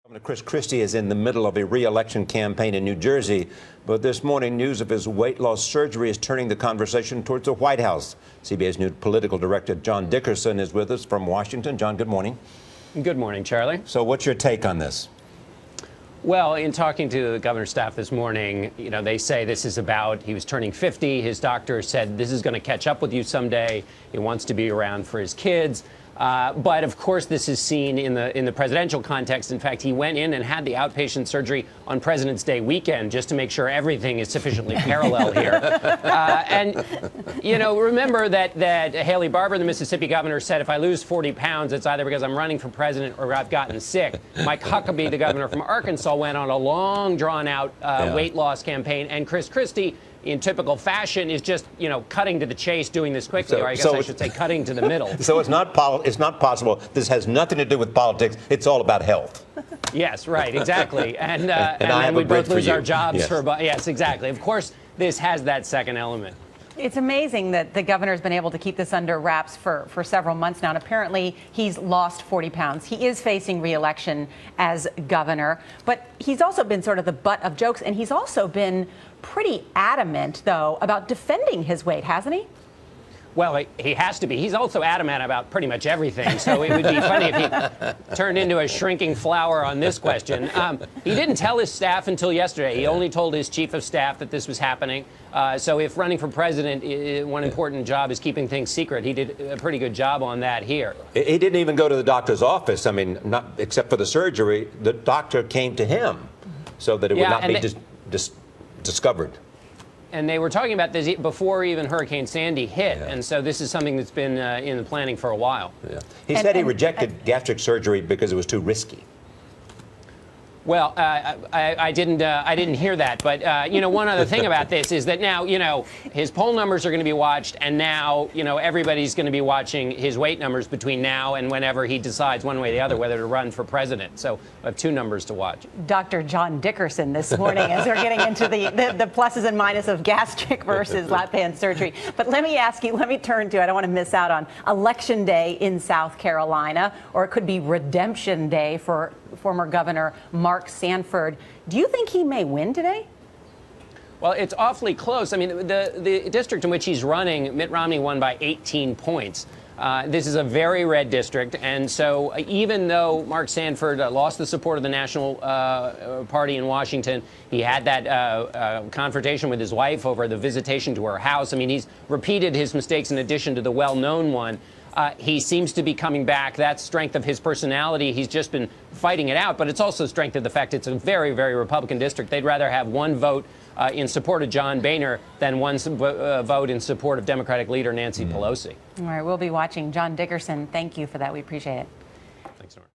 Governor Christie is in the middle of a re-election campaign in New Jersey, but this morning news of his weight loss surgery is turning the conversation towards the White House. CBS News political director John Dickerson is with us from Washington. John, good morning. Good morning, Charlie. So what's your take on this? Well, in talking to the governor's staff this morning, they say this is about, he was turning 50. His doctor said this is going to catch up with you someday. He wants to be around for his kids. But of course, this is seen in the presidential context. In fact, he went in and had the outpatient surgery on President's Day weekend just to make sure everything is sufficiently parallel here. Remember that Haley Barbour, the Mississippi governor, said if I lose 40 pounds, it's either because I'm running for president or I've gotten sick. Mike Huckabee, the governor from Arkansas, went on a long, drawn-out weight loss campampane, and Christie, in typical fashion, is just, cutting to the chase, doing this quickly, or I guess I should say cutting to the middle. So it's not possible. This has nothing to do with politics. It's all about health. Yes, right, exactly. And then we both lose our jobs yes. Yes, exactly. Of course, this has that second element. It's amazing that the governor's been able to keep this under wraps for several months now. And apparently, he's lost 40 pounds. He is facing re-election as governor, but he's also been sort of the butt of jokes. And he's also been pretty adamant, though, about defending his weight, hasn't he? Well, he has to be. He's also adamant about pretty much everything. So it would be funny if he turned into a shrinking flower on this question. He didn't tell his staff until yesterday. He only told his chief of staff that this was happening. So if running for president, one important job is keeping things secret. He did a pretty good job on that here. He didn't even go to the doctor's office. I mean, not except for the surgery. The doctor came to him so that it would not be discovered. And they were talking about this before even Hurricane Sandy hit. And so this is something that's been in the planning for a while. Yeah. He said he rejected gastric surgery because it was too risky. Well, I didn't hear that. But, one other thing about this is that now, his poll numbers are going to be watched. And now, everybody's going to be watching his weight numbers between now and whenever he decides one way or the other whether to run for president. So I have two numbers to watch. Dr. John Dickerson this morning as we're getting into the pluses and minuses of gastric versus lap band surgery. But let me ask you, let me turn to, I don't want to miss out on Election Day in South Carolina, or it could be Redemption Day for former Governor Mark Sanford. Do you think he may win today? Well, it's awfully close. I mean, the district in which he's running, Mitt Romney won by 18 points. This is a very red district. And so even though Mark Sanford lost the support of the National Party in Washington, he had that confrontation with his wife over the visitation to her house. I mean, he's repeated his mistakes in addition to the well-known one. He seems to be coming back. That's strength of his personality. He's just been fighting it out. But it's also strength of the fact it's a very, very Republican district. They'd rather have one vote in support of John Boehner than one vote in support of Democratic leader Nancy Pelosi. All right, we'll be watching. John Dickerson, thank you for that. We appreciate it. Thanks, Nora.